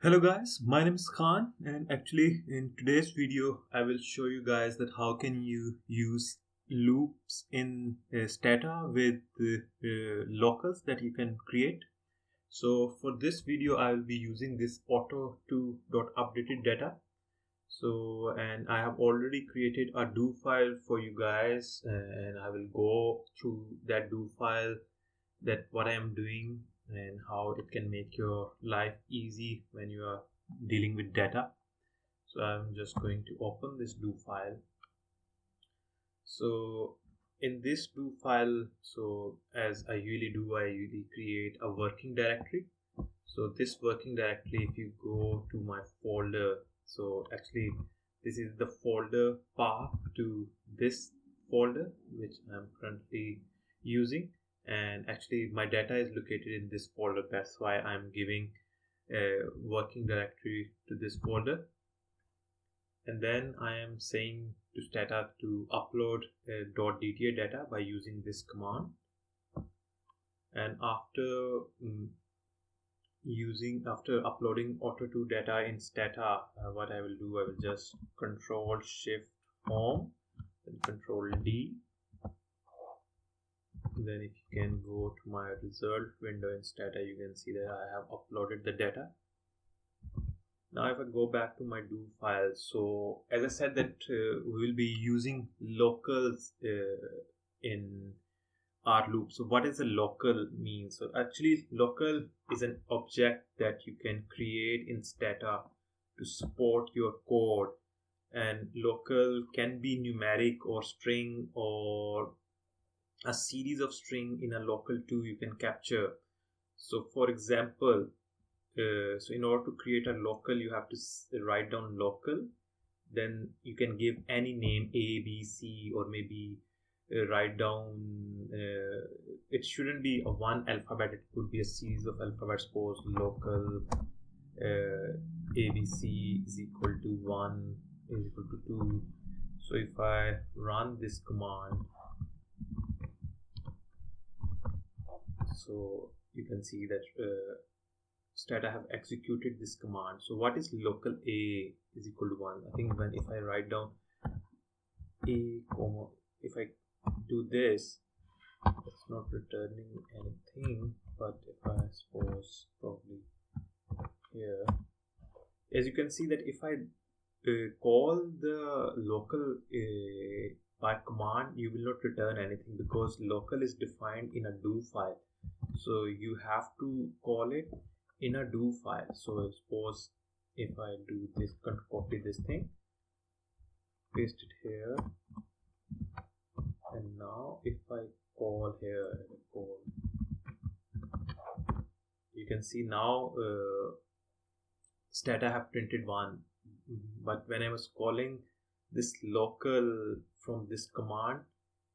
Hello guys, my name is Khan, and actually in today's video I will show you guys that how can you use loops in Stata with locals that you can create. So for this video I will be using this auto2.updated data. So and I have already created a do file for you guys, and I will go through that do file, that what I am doing and how it can make your life easy when you are dealing with data. So I'm just going to open this do file. So in this do file, so as I usually do, I usually create a working directory. So this working directory, if you go to my folder, so actually this is the folder path to this folder which I'm currently using, and actually my data is located in this folder. That's why I'm giving a working directory to this folder. And then I am saying to Stata to upload .dta data by using this command. And after uploading auto2 data in Stata, what I will do, I will just control shift home and control D. Then if you can go to my result window in Stata, you can see that I have uploaded the data. Now if I go back to my do file, so as I said that we will be using locals in our loop. So what is a local mean? So actually local is an object that you can create in Stata to support your code, and local can be numeric or string or a series of string in a local too you can capture. So for example, so in order to create a local you have to write down local, then you can give any name A, B, C, or maybe write down it shouldn't be a one alphabet, it could be a series of alphabets. Suppose local ABC is equal to 1 is equal to 2. So if I run this command, so you can see that Stata have executed this command. So what is local A is equal to 1? I think when if I write down A comma, if I do this, it's not returning anything. But if I suppose probably here, as you can see that if I call the local by command, you will not return anything because local is defined in a do file. So you have to call it in a do file. So suppose if I do this, copy this thing, paste it here, and now if I call here, you can see now Stata have printed 1, but when I was calling this local from this command,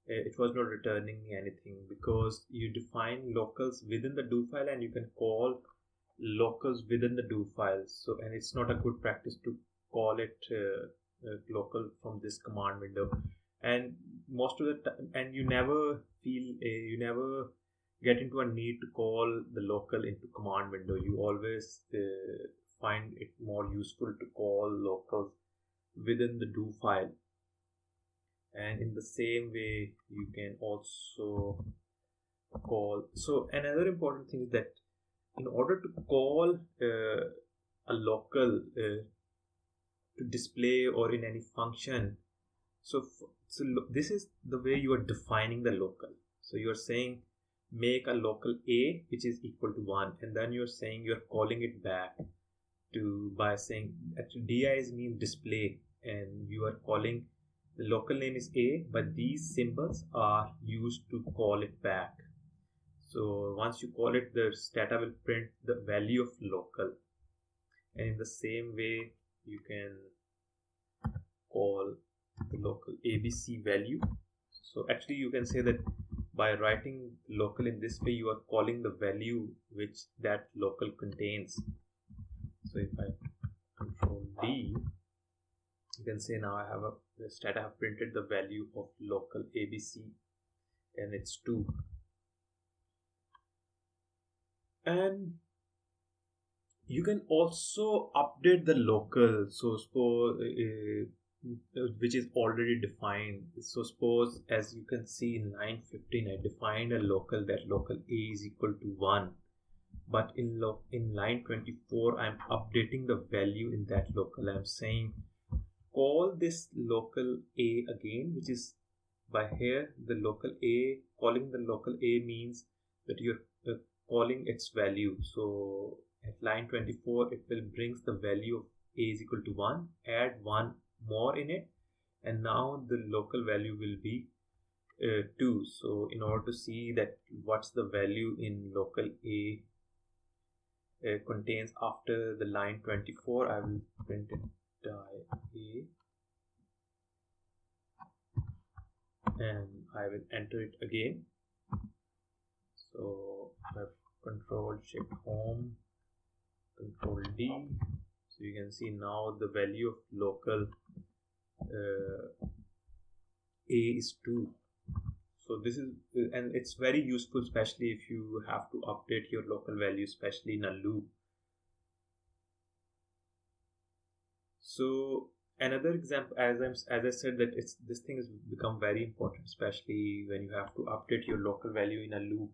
it was not returning me anything because you define locals within the do file and you can call locals within the do file. So and it's not a good practice to call it local from this command window. And most of the time, and you never get into a need to call the local into command window. You always find it more useful to call locals within the do file. And in the same way you can also call. So another important thing is that in order to call a local to display or in any function, so this is the way you are defining the local. So you are saying make a local A which is equal to 1, and then you're saying you're calling it back to by saying actually dis means display, and you are calling the local name is A, but these symbols are used to call it back. So once you call it, the Stata will print the value of local, and in the same way you can call the local ABC value. So actually you can say that by writing local in this way you are calling the value which that local contains. So if I control D, you can say now I have the Stata have printed the value of local ABC, and it's 2. And You can also update the local. So suppose which is already defined. So suppose, as you can see in line 15, I defined a local, that local a is equal to 1. But in line 24, I'm updating the value in that local. I'm saying call this local a again, which is by here the local a. Calling the local a means that you're calling its value. So at line 24, it will brings the value of a is equal to 1, add 1 more in it, and now the local value will be 2. So in order to see that what's the value in local a contains after the line 24, I will print it a, and I will enter it again. So I have control shift home, control D. So you can see now the value of local a is 2. So this is, and it's very useful, especially if you have to update your local value, especially in a loop. So another example, as I said, that this thing has become very important, especially when you have to update your local value in a loop.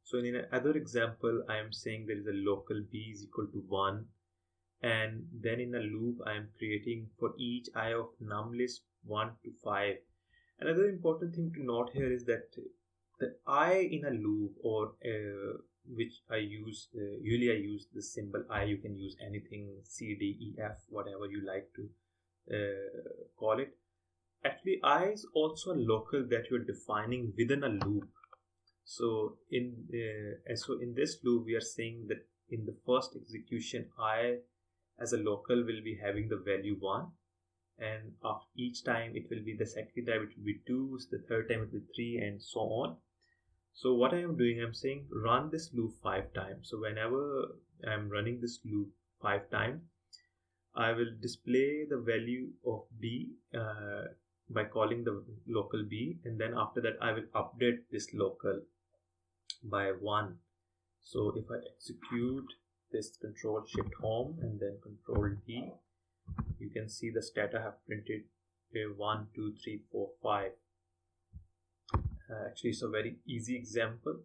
So in another example, I am saying there is a local b is equal to 1, and then in a loop I am creating for each I of num list 1 to 5. Another important thing to note here is that the I in a loop, or which I use, usually I use the symbol I. You can use anything, C, D, E, F, whatever you like to call it. Actually, I is also a local that you're defining within a loop. So in this loop, we are saying that in the first execution, I as a local will be having the value 1, and after each time it will be, the second time it will be 2, the third time it will be 3, and so on. So what I am doing, I'm saying run this loop 5 times. So whenever I'm running this loop 5 times, I will display the value of b by calling the local b, and then after that I will update this local by 1. So if I execute this, control shift home and then control D, you can see the Stata have printed 1, 2, 3, 4, 5. Actually, it's a very easy example.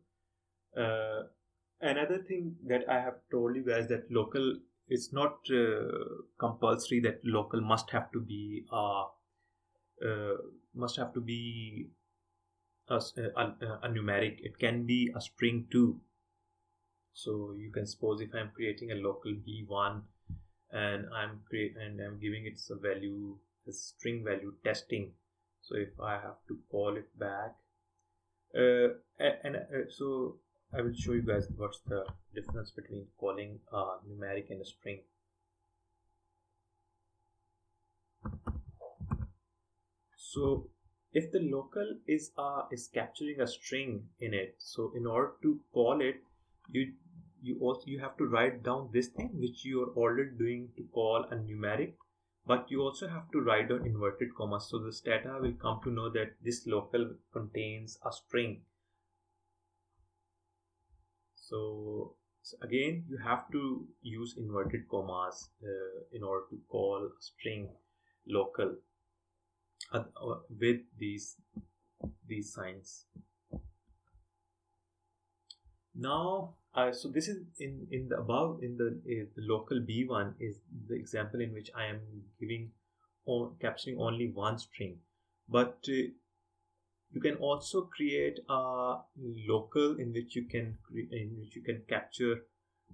Another thing that I have told you guys, that local, it's not compulsory that local must have to be a numeric. It can be a string too. So you can suppose if I'm creating a local b1 and I'm giving it a value, a string value testing. So if I have to call it back, so I will show you guys what's the difference between calling a numeric and a string. So if the local is capturing a string in it, so in order to call it, you have to write down this thing which you are already doing to call a numeric, but you also have to write down inverted commas. So the Stata will come to know that this local contains a string. So again, you have to use inverted commas in order to call a string local with these signs. Now, so this is in the above, in the local b1 is the example in which I am capturing only one string, but you can also create a local in which you can capture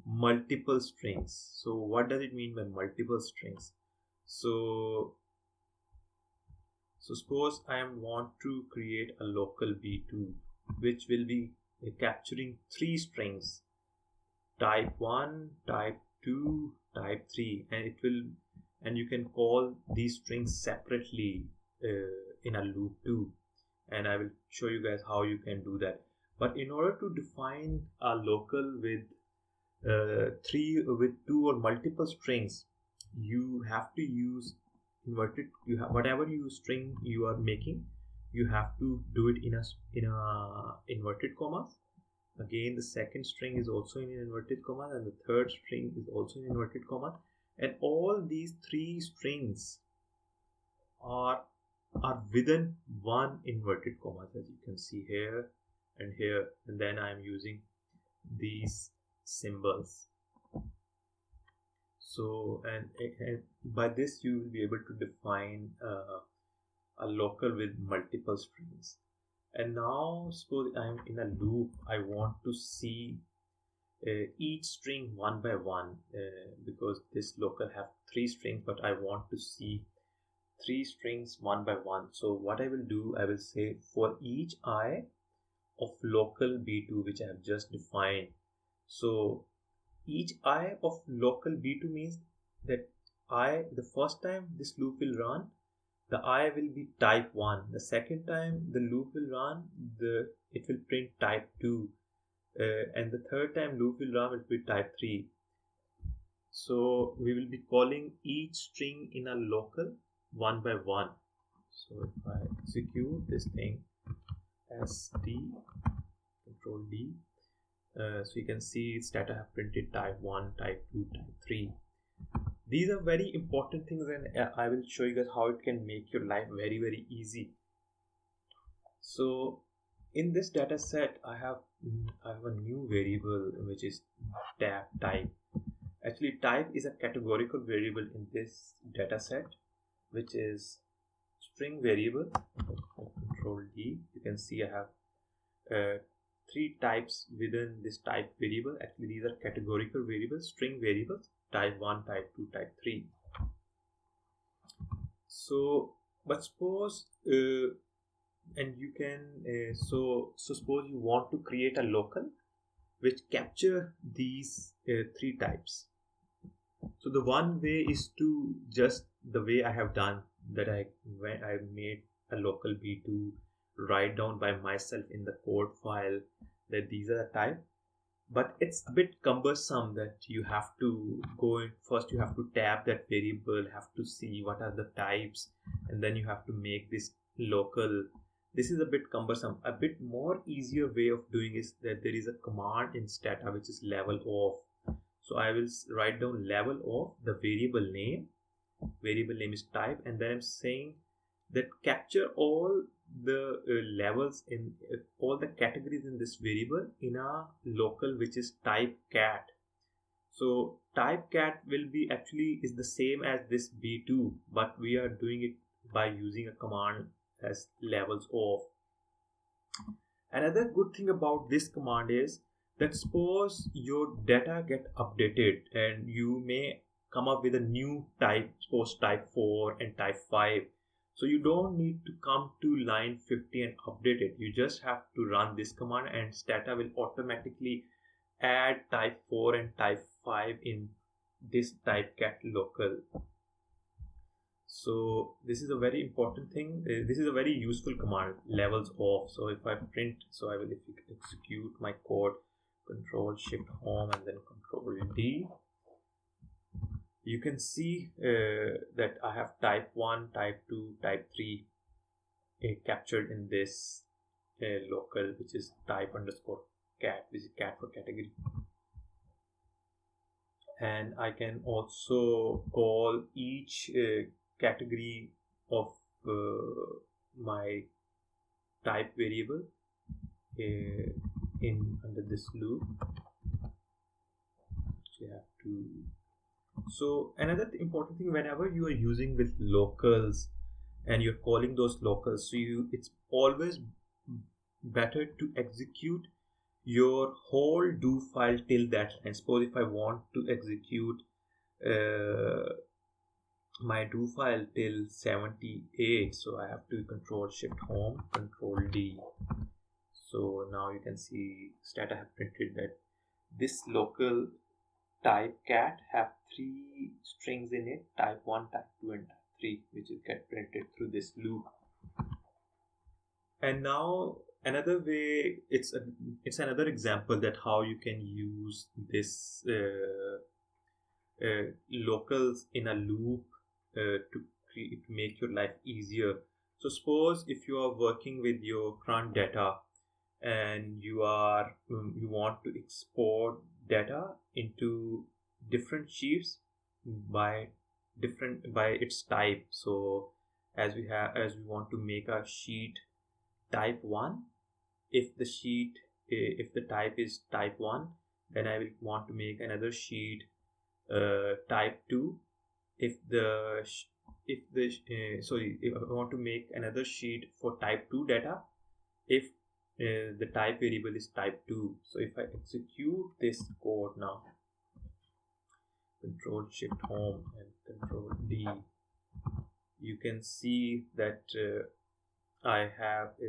multiple strings. So what does it mean by multiple strings? So suppose I want to create a local b2 which will be capturing 3 strings, type 1, type 2, type 3, and you can call these strings separately in a loop too, and I will show you guys how you can do that. But in order to define a local with 2 or multiple strings, you have to use inverted. Whatever string you are making, you have to do it in a inverted commas, Again, the second string is also in inverted commas, and the third string is also in inverted commas, and all these three strings are within one inverted commas, as you can see here and here, and then I am using these symbols. So and by this you will be able to define a local with multiple strings. And now suppose I am in a loop, I want to see each string one by one, because this local have three strings, but I want to see three strings one by one. So what I will do, I will say for each I of local B2, which I have just defined. So each I of local B2 means that the first time this loop will run, the I will be type 1. The second time the loop will run, it will print type 2. And the third time loop will run, it will be type 3. So we will be calling each string in a local one by one. So if I execute this thing, SD, Control D, so you can see Stata have printed type 1, type 2, type 3. These are very important things, and I will show you guys how it can make your life very, very easy. So in this data set, I have a new variable which is type. Actually, type is a categorical variable in this data set, which is string variable. Control D. You can see I have three types within this type variable. Actually, these are categorical variables, string variables, type 1, type 2, type 3. So, but suppose and you can so suppose you want to create a local which capture these three types. So the one way is to just the way I have done that, when I made a local B2, write down by myself in the code file that these are the type. But it's a bit cumbersome that you have to go in first, you have to tab that variable, have to see what are the types, and then you have to make this local. This is a bit cumbersome. A bit more easier way of doing is that there is a command in Stata which is levelsof. So I will write down levelsof, the variable name is type, and then I'm saying that capture all the levels in all the categories in this variable in a local which is type cat. So type cat will be actually is the same as this B2, but we are doing it by using a command as levelsof. Another good thing about this command is that suppose your data get updated and you may come up with a new type, suppose type 4 and type 5. So you don't need to come to line 50 and update it. You just have to run this command and Stata will automatically add type 4 and type 5 in this type cat local. So this is a very important thing. This is a very useful command, levelsof. So if I print, so I will execute my code, Control Shift Home and then Control D. You can see that I have type 1, type 2, type 3 captured in this local, which is type underscore cat, which is cat for category. And I can also call each category of my type variable in under this loop. So you have to. So another important thing, whenever you are using with locals and you're calling those locals, so it's always better to execute your whole do file till that. And suppose if I want to execute my do file till 78, so I have to Control Shift Home, Control D. So now you can see Stata have printed that this local type cat have three strings in it, type 1, type 2 and type 3, which will get printed through this loop. And now another way, it's another example that how you can use this locals in a loop to make your life easier. So suppose if you are working with your current data and you want to export data into different sheets by its type. So as we want to make a sheet type 1, if the type is type 1, then I will want to make another sheet type 2. If I want to make another sheet for type 2 data if the type variable is type 2. So if I execute this code now, Control Shift Home and Control D, you can see that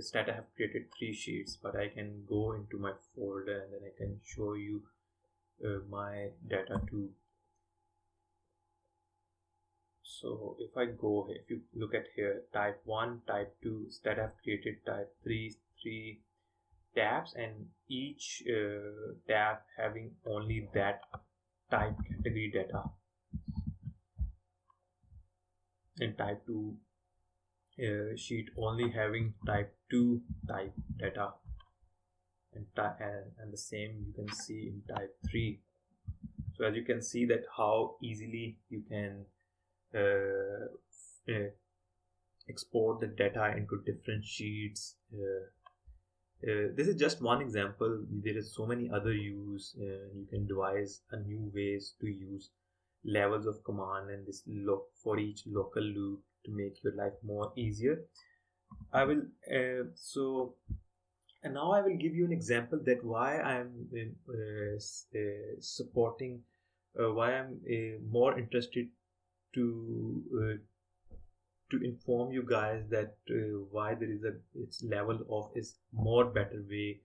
Stata have created 3 sheets, but I can go into my folder and then I can show you my data too. So if I go here, if you look at here, type 1, type 2, Stata have created type 3 tabs, and each tab having only that type category data, and type 2 sheet only having type 2 type data, and the same you can see in type 3. So as you can see that how easily you can export the data into different sheets. This is just one example. There is so many other use. You can devise a new ways to use levels of command and this for each local loop to make your life more easier. I will and now I will give you an example that why I am supporting, why I'm more interested to inform you guys that why there is its Levelsof is more better way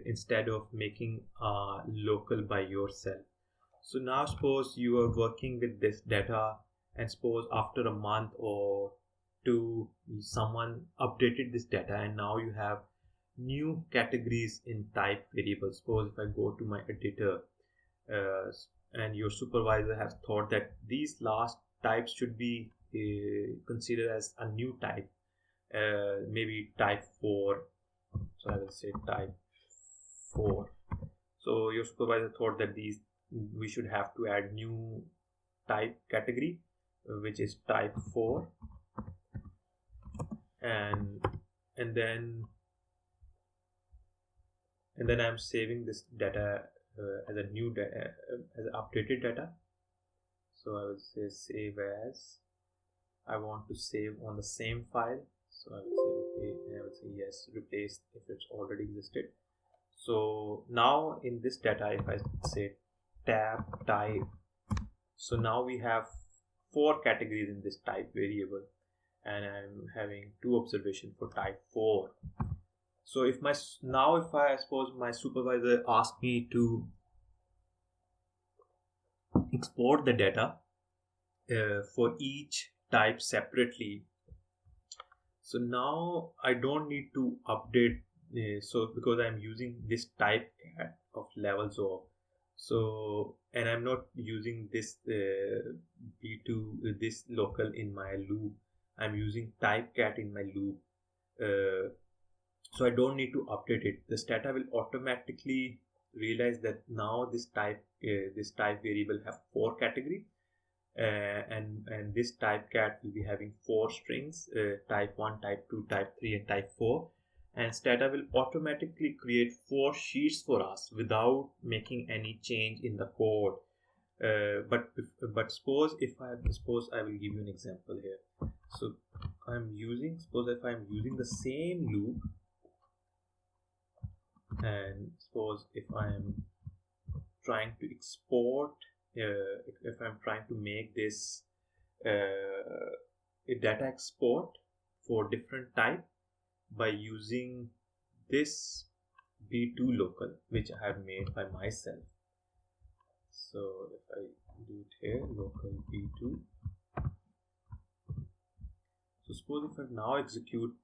instead of making local by yourself. So now suppose you are working with this data, and suppose after a month or two someone updated this data and now you have new categories in type variables. Suppose if I go to my editor and your supervisor has thought that these last types should be considered as a new type, maybe type 4. So I will say type 4. So your supervisor thought that we should have to add new type category which is type 4, and then I'm saving this data as a new data, as updated data. So I will say save as. I want to save on the same file, so I will say okay, and I will say yes, replace if it's already existed. So now in this data, if I say tab type, so now we have 4 categories in this type variable, and I'm having 2 observations for type 4. So if I suppose my supervisor asks me to export the data for each type separately, so now I don't need to update so because I'm using this type of Levelsof, so and I'm not using this b2 this local in my loop, I'm using type cat in my loop, so I don't need to update it. The Stata will automatically realize that now this type variable have 4 categories, and this type cat will be having 4 strings, type 1, type 2, type 3 and type 4, and Stata will automatically create 4 sheets for us without making any change in the code. But suppose I will give you an example here. So suppose if I'm using the same loop, and suppose if I am trying to export, if I'm trying to make this a data export for different type by using this b2 local which I have made by myself. So if I do it here, local b2, so suppose if I now execute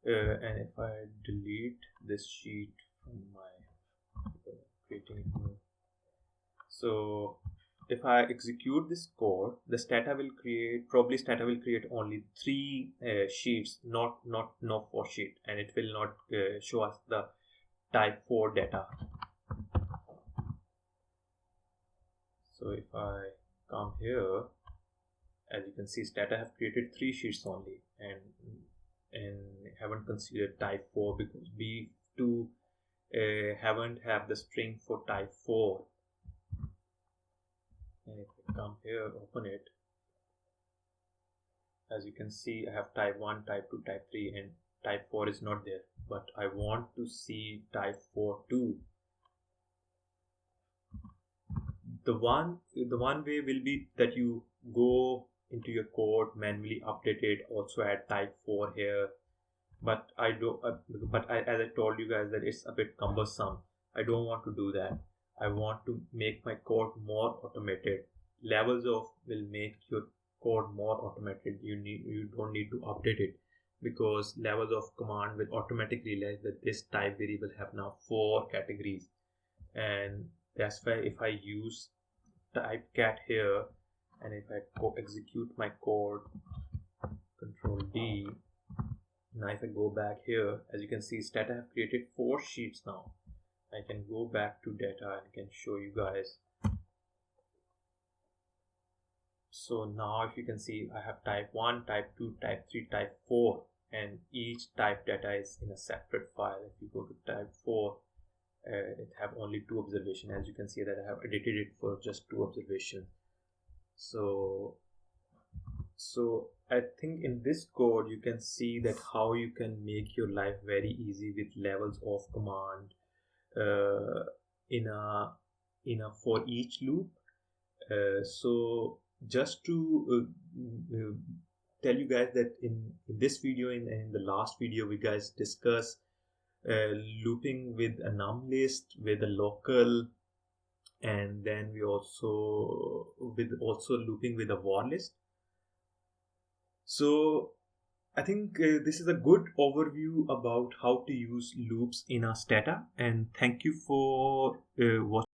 and if I delete this sheet from my creating it new, so if I execute this code, the Stata will create only 3 sheets, not no 4 sheet, and it will not show us the type 4 data. So if I come here, as you can see, Stata have created 3 sheets only, and haven't considered type 4 because B2 haven't have the string for type 4. And if I come here, open it, as you can see, I have type 1, type 2, type 3, and type 4 is not there, but I want to see type 4 too. The one way will be that you go into your code, manually update it, also add type 4 here, but I don't as I told you guys, that it's a bit cumbersome. I don't want to do that. I want to make my code more automated. Levelsof will make your code more automated. You don't need to update it, because Levelsof command will automatically realize that this type variable have now 4 categories, and that's why if I use type cat here, and if I execute my code, Control D, now if I go back here, as you can see, Stata have created 4 sheets now. I can go back to data and can show you guys. So now if you can see, I have type 1, type 2, type 3, type 4, and each type data is in a separate file. If you go to type 4, it have only 2 observations. As you can see that I have edited it for just 2 observations. So I think in this code you can see that how you can make your life very easy with Levelsof command in a for each loop. So just to tell you guys that in this video, in the last video, we guys discussed looping with a num list, with a local, and then we also looping with a var list. So I think this is a good overview about how to use loops in a Stata, and thank you for watching.